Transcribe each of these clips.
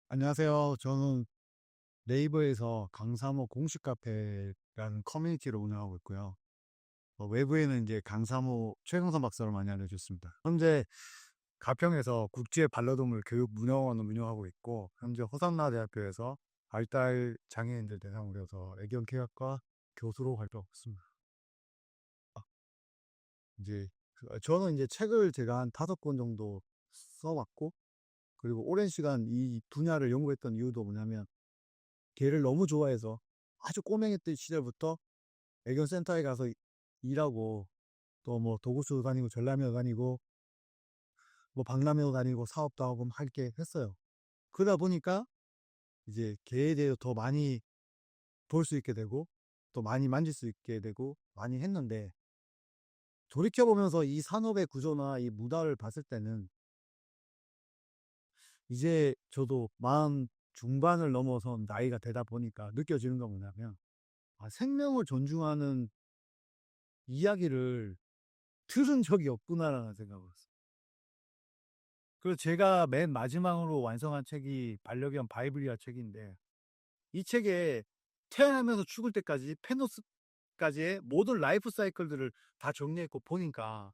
안녕하세요. 저는 네이버에서 강사모 공식 카페라는 커뮤니티를 운영하고 있고요. 외부에는 이제 강사모 최강선 박사를 많이 알려줬습니다. 현재 가평에서 국제 반려동물 교육 문화원을 운영하고 있고, 현재 호산나대학교에서 발달 장애인들 대상으로 해서 애견 케어과 교수로 활동하고 있습니다. 이제 저는 이제 책을 제가 한 5권 정도 써왔고, 그리고 오랜 시간 이 분야를 연구했던 이유도 뭐냐면 개를 너무 좋아해서 아주 꼬맹이들 시절부터 애견센터에 가서 일하고, 또 뭐 도구수도 다니고 전람회도 다니고 뭐 박람회도 다니고 사업도 하고 막 할게 했어요. 그러다 보니까 이제 개에 대해서 더 많이 볼 수 있게 되고 또 많이 만질 수 있게 되고 많이 했는데, 돌이켜보면서 이 산업의 구조나 이 문화를 봤을 때는 이제 저도 마흔 중반을 넘어선 나이가 되다 보니까 느껴지는 건 뭐냐면, 생명을 존중하는 이야기를 들은 적이 없구나라는 생각을 했어요. 그래서 제가 맨 마지막으로 완성한 책이 반려견 바이블리아 책인데, 이 책에 태어나면서 죽을 때까지 페노스까지의 모든 라이프 사이클들을 다 정리했고 보니까,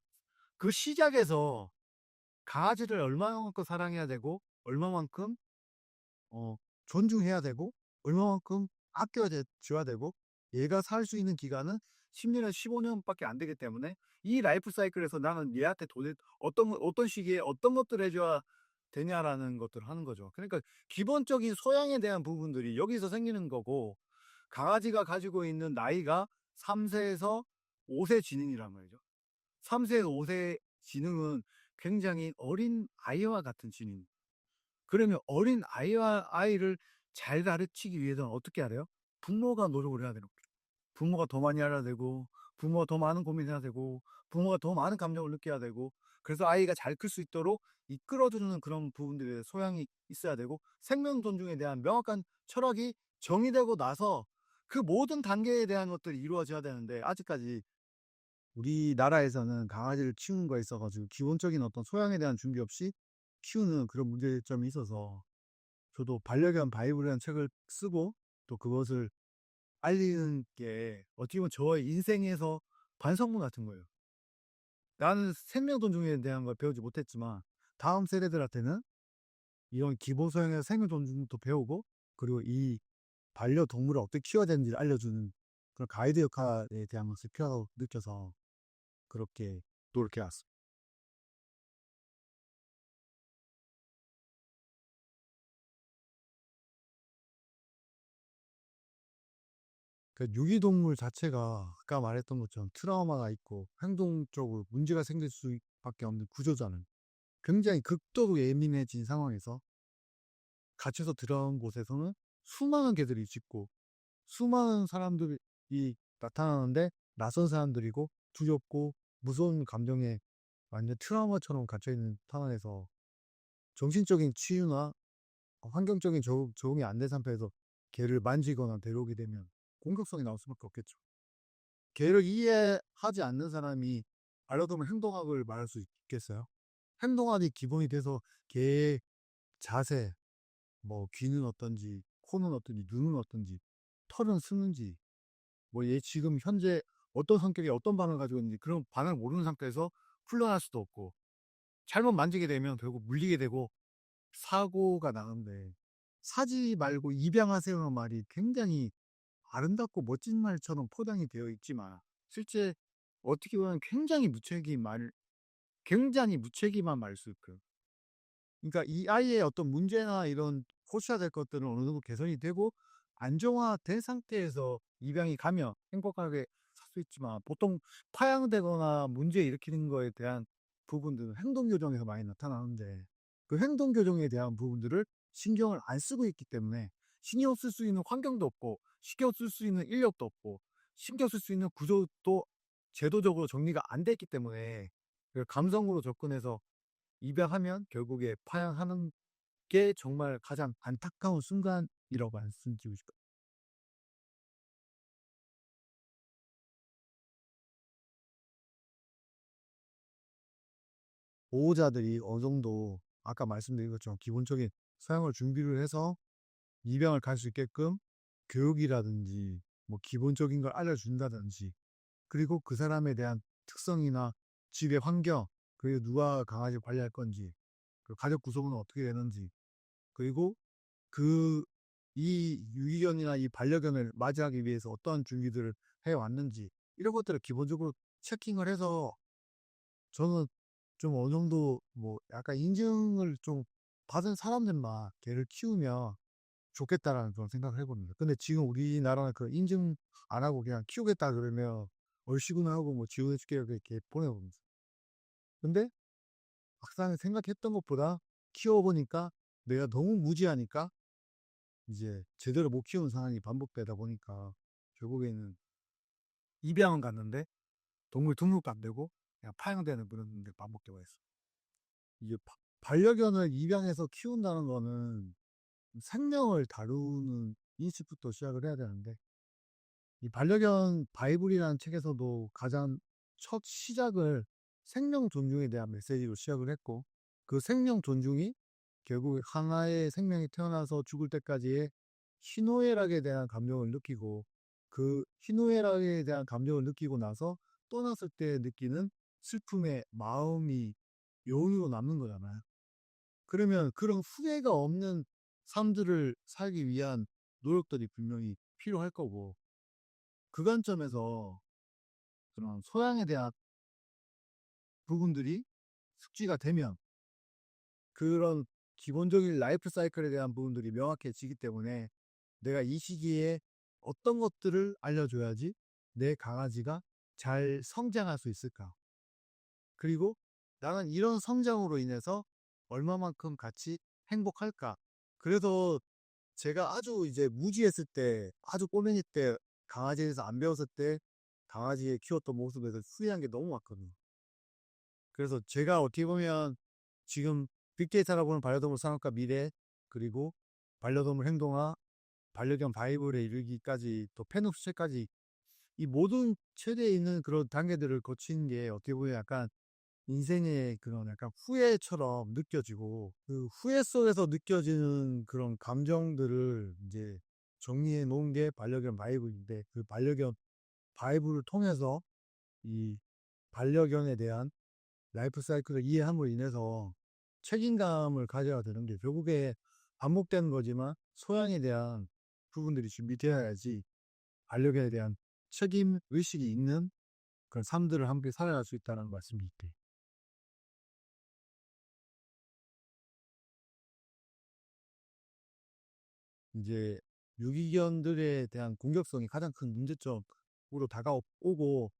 그 시작에서 강아지를 얼마만큼 사랑해야 되고 얼마만큼 어, 존중해야 되고 얼마만큼 아껴줘야 되고, 얘가 살 수 있는 기간은 10년에서 15년밖에 안 되기 때문에 이 라이프 사이클에서 나는 얘한테 도대체 어떤 시기에 어떤 것들을 해줘야 되냐라는 것들을 하는 거죠. 그러니까 기본적인 소양에 대한 부분들이 여기서 생기는 거고, 강아지가 가지고 있는 나이가 3세에서 5세 지능이란 말이죠. 3세에서 5세 지능은 굉장히 어린 아이와 같은 지능. 그러면 어린 아이를 잘 가르치기 위해서는 어떻게 알아요? 부모가 노력을 해야 되는 거죠. 부모가 더 많이 알아야 되고, 부모가 더 많은 고민해야 되고, 부모가 더 많은 감정을 느껴야 되고, 그래서 아이가 잘 클 수 있도록 이끌어주는 그런 부분들의 소양이 있어야 되고, 생명 존중에 대한 명확한 철학이 정의되고 나서 그 모든 단계에 대한 것들이 이루어져야 되는데, 아직까지 우리나라에서는 강아지를 키우는 거에 있어가지고 기본적인 어떤 소양에 대한 준비 없이 키우는 그런 문제점이 있어서, 저도 반려견 바이블이라는 책을 쓰고 또 그것을 알리는 게 어떻게 보면 저의 인생에서 반성문 같은 거예요. 나는 생명 존중에 대한 걸 배우지 못했지만 다음 세대들한테는 이런 기본 소양의 생명 존중도 배우고, 그리고 이 반려동물을 어떻게 키워야 되는지를 알려주는 그런 가이드 역할에 대한 것을 필요하다고 느껴서 그렇게 노력해 왔습니다. 그 유기동물 자체가 아까 말했던 것처럼 트라우마가 있고 행동적으로 문제가 생길 수밖에 없는 구조잖아요. 굉장히 극도로 예민해진 상황에서 갇혀서 들어간 곳에서는 수많은 개들이 짖고 수많은 사람들이 나타나는데, 낯선 사람들이고 두렵고 무서운 감정에 완전 트라우마처럼 갇혀있는 상황에서 정신적인 치유나 환경적인 적응이 안 된 상태에서 개를 만지거나 데려오게 되면 공격성이 나올 수밖에 없겠죠. 개를 이해하지 않는 사람이 반려동물 행동학을 말할 수 있겠어요? 행동학이 기본이 돼서 개의 자세, 뭐 귀는 어떤지, 코는 어떤지, 눈은 어떤지, 털은 쓰는지, 뭐 얘 지금 현재 어떤 성격이 어떤 반응을 가지고 있는지 그런 반응을 모르는 상태에서 훈련할 수도 없고, 잘못 만지게 되면 결국 물리게 되고 사고가 나는데, 사지 말고 입양하세요는 말이 굉장히 아름답고 멋진 말처럼 포장이 되어 있지만 실제 어떻게 보면 굉장히 무책임한 말일 수 있고요. 그러니까 이 아이의 어떤 문제나 이런 고쳐야 될 것들은 어느 정도 개선이 되고 안정화된 상태에서 입양이 가면 행복하게 살 수 있지만, 보통 파양되거나 문제 일으키는 거에 대한 부분들은 행동 교정에서 많이 나타나는데, 그 행동 교정에 대한 부분들을 신경을 안 쓰고 있기 때문에 신경 쓸 수 있는 환경도 없고 신경 쓸 수 있는 인력도 없고 신경 쓸 수 있는 구조도 제도적으로 정리가 안 됐기 때문에, 그 감성으로 접근해서 입양하면 결국에 파양하는 게 정말 가장 안타까운 순간이라고 말씀드리고 싶어요. 보호자들이 어느 정도 아까 말씀드린 것처럼 기본적인 소양을 준비를 해서 입양을 갈 수 있게끔 교육이라든지 뭐 기본적인 걸 알려준다든지, 그리고 그 사람에 대한 특성이나 집의 환경, 그리고 누가 강아지를 관리할 건지, 그 가족 구성은 어떻게 되는지, 그리고 그 이 유기견이나 이 반려견을 맞이하기 위해서 어떠한 준비들을 해 왔는지, 이런 것들을 기본적으로 체킹을 해서 저는 좀 어느 정도 뭐 약간 인증을 좀 받은 사람들만 개를 키우면 좋겠다라는 그런 생각을 해봅니다. 근데 지금 우리나라는 그 인증 안 하고 그냥 키우겠다 그러면 얼씨구나 하고 뭐 지원해 줄게 이렇게 보내봅니다. 근데 막상 생각했던 것보다 키워보니까 내가 너무 무지하니까 이제 제대로 못 키우는 상황이 반복되다 보니까 결국에는 입양은 갔는데 동물 등록도 안 되고 그냥 파양되는 그런 게 반복되고 있어. 이게 반려견을 입양해서 키운다는 거는 생명을 다루는 인식부터 시작을 해야 되는데, 이 반려견 바이블이라는 책에서도 가장 첫 시작을 생명 존중에 대한 메시지로 시작을 했고, 그 생명 존중이 결국 하나의 생명이 태어나서 죽을 때까지의 희노애락에 대한 감정을 느끼고, 그 희노애락에 대한 감정을 느끼고 나서 떠났을 때 느끼는 슬픔의 마음이 여운으로 남는 거잖아요. 그러면 그런 후회가 없는 삶들을 살기 위한 노력들이 분명히 필요할 거고, 그 관점에서 그런 소양에 대한 부분들이 숙지가 되면 그런 기본적인 라이프 사이클에 대한 부분들이 명확해지기 때문에 내가 이 시기에 어떤 것들을 알려줘야지 내 강아지가 잘 성장할 수 있을까? 그리고 나는 이런 성장으로 인해서 얼마만큼 같이 행복할까? 그래서 제가 아주 이제 무지했을 때, 아주 꼬맹이 때 강아지에 대해서 안 배웠을 때 강아지에 키웠던 모습에서 후회한 게 너무 많거든요. 그래서 제가 어떻게 보면 지금 빅데이터라고 하는 반려동물 산업과 미래, 그리고 반려동물 행동화, 반려견 바이블에 이르기까지 또 펜옵스체까지 이 모든 최대에 있는 그런 단계들을 거친 게 어떻게 보면 약간 인생의 그런 약간 후회처럼 느껴지고, 그 후회 속에서 느껴지는 그런 감정들을 이제 정리해 놓은 게 반려견 바이블인데, 그 반려견 바이블을 통해서 이 반려견에 대한 라이프 사이클을 이해함으로 인해서 책임감을 가져야 되는 게 결국에 반복되는 거지만, 소양에 대한 부분들이 준비되어야지 반려견에 대한 책임 의식이 있는 그런 삶들을 함께 살아갈 수 있다는 말씀이있대. 이제 유기견들에 대한 공격성이 가장 큰 문제점으로 다가오고,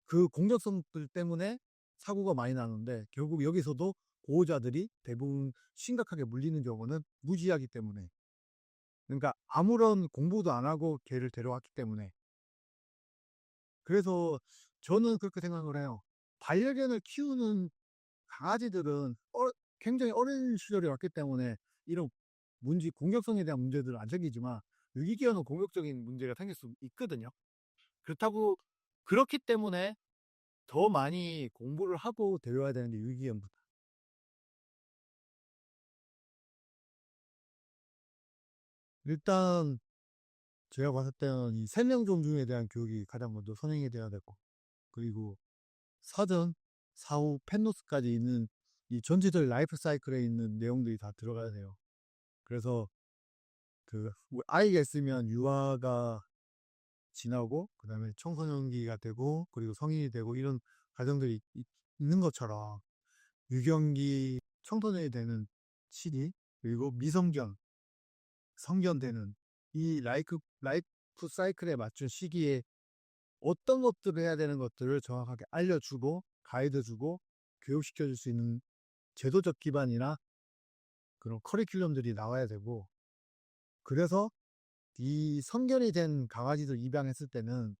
그 공격성들 때문에 사고가 많이 나는데, 결국 여기서도 보호자들이 대부분 심각하게 물리는 경우는 무지하기 때문에, 그러니까 아무런 공부도 안 하고 개를 데려왔기 때문에. 그래서 저는 그렇게 생각을 해요. 반려견을 키우는 강아지들은 굉장히 어린 시절에 왔기 때문에 이런 공격성에 대한 문제들은 안 생기지만, 유기견은 공격적인 문제가 생길 수 있거든요. 그렇다고, 그렇기 때문에 더 많이 공부를 하고 데려와야 되는 게 유기견부터. 일단 제가 봤을 때는 이 생명 존중에 대한 교육이 가장 먼저 선행이 돼야 되고, 그리고 사전, 사후, 펜노스까지 있는 이 전체적 라이프 사이클에 있는 내용들이 다 들어가야 돼요. 그래서 그 아이가 있으면 유아가 지나고 그다음에 청소년기가 되고 그리고 성인이 되고 이런 과정들이 있는 것처럼, 유경기 청소년이 되는 시기, 그리고 미성견 성견되는 이 라이프 사이클에 맞춘 시기에 어떤 것들을 해야 되는 것들을 정확하게 알려주고 가이드주고 교육시켜 줄 수 있는 제도적 기반이나 그런 커리큘럼들이 나와야 되고, 그래서 이 성견이 된 강아지들 입양했을 때는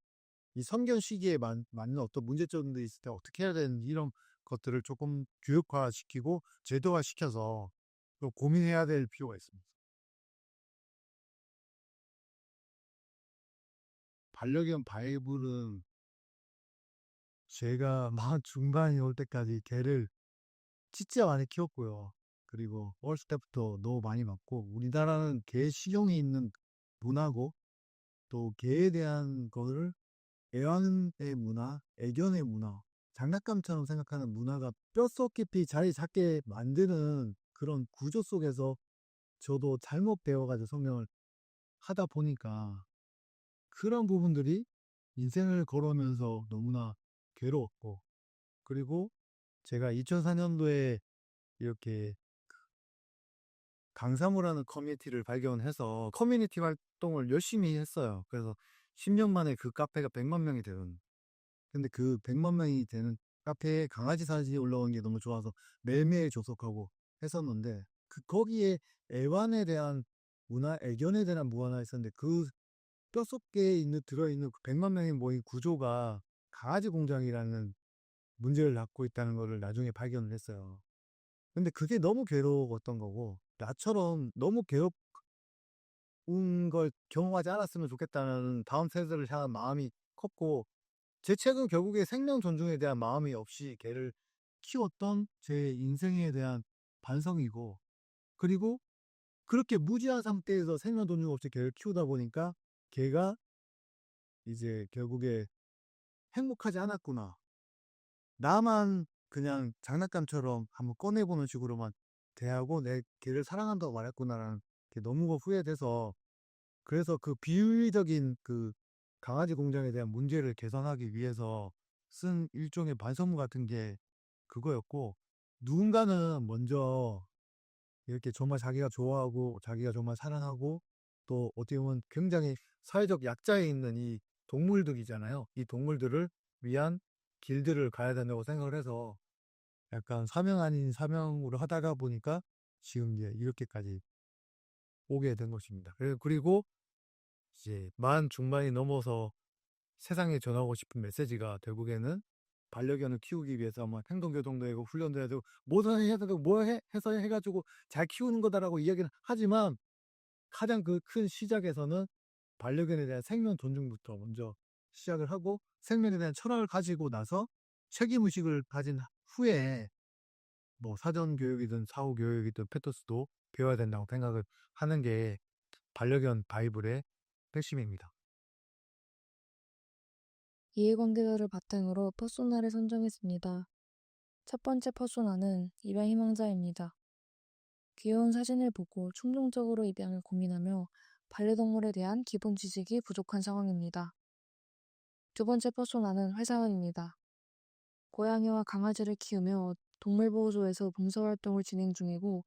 이 성견 시기에 맞는 어떤 문제점들이 있을 때 어떻게 해야 되는지, 이런 것들을 조금 교육화시키고 제도화시켜서 또 고민해야 될 필요가 있습니다. 반려견 바이블은 제가 막 중반이 올 때까지 개를 진짜 많이 키웠고요. 그리고 어렸을 때부터 너무 많이 봤고, 우리나라는 개 식용이 있는 문화고, 또 개에 대한 거를 애완의 문화, 애견의 문화, 장난감처럼 생각하는 문화가 뼛속 깊이 자리 잡게 만드는 그런 구조 속에서 저도 잘못 배워가지고 성명을 하다 보니까 그런 부분들이 인생을 걸어오면서 너무나 괴로웠고, 그리고 제가 2004년도에 이렇게 강사무라는 커뮤니티를 발견해서 커뮤니티 활동을 열심히 했어요. 그래서 10년 만에 그 카페가 100만 명이 되는, 근데 그 100만 명이 되는 카페에 강아지 사진이 올라온 게 너무 좋아서 매일매일 접속하고 했었는데, 거기에 애완에 대한 문화, 애견에 대한 문화가 있었는데, 그 뼛속에 들어있는 그 100만 명이 모인 구조가 강아지 공장이라는 문제를 낳고 있다는 것을 나중에 발견을 했어요. 근데 그게 너무 괴로웠던 거고, 나처럼 너무 괴롭은 걸 경험하지 않았으면 좋겠다는 다음 세대를 향한 마음이 컸고, 제 책은 결국에 생명 존중에 대한 마음이 없이 개를 키웠던 제 인생에 대한 반성이고, 그리고 그렇게 무지한 상태에서 생명 존중 없이 개를 키우다 보니까 개가 이제 결국에 행복하지 않았구나. 나만 그냥 장난감처럼 한번 꺼내보는 식으로만 대하고 내 개를 사랑한다고 말했구나라는 게 너무 후회돼서, 그래서 그 비윤리적인 그 강아지 공장에 대한 문제를 개선하기 위해서 쓴 일종의 반성문 같은 게 그거였고, 누군가는 먼저 이렇게 정말 자기가 좋아하고 자기가 정말 사랑하고 또 어떻게 보면 굉장히 사회적 약자에 있는 이 동물들이잖아요. 이 동물들을 위한 길들을 가야 된다고 생각을 해서 약간 사명 아닌 사명으로 하다가 보니까 지금 이제 이렇게까지 오게 된 것입니다. 그리고 이제 만 중반이 넘어서 세상에 전하고 싶은 메시지가 결국에는 반려견을 키우기 위해서 뭐 행동교정도 하고 훈련도 해야 되고 뭐든 해야 되고 해서 해가지고 잘 키우는 거다라고 이야기는 하지만, 가장 그 큰 시작에서는 반려견에 대한 생명 존중부터 먼저 시작을 하고, 생명에 대한 철학을 가지고 나서 책임의식을 가진 후에 뭐 사전 교육이든 사후 교육이든 패터스도 배워야 된다고 생각을 하는 게 반려견 바이블의 핵심입니다. 이해관계자를 바탕으로 퍼소나를 선정했습니다. 첫 번째 퍼소나는 입양 희망자입니다. 귀여운 사진을 보고 충동적으로 입양을 고민하며 반려동물에 대한 기본 지식이 부족한 상황입니다. 두 번째 퍼소나는 회사원입니다. 고양이와 강아지를 키우며 동물보호소에서 봉사활동을 진행 중이고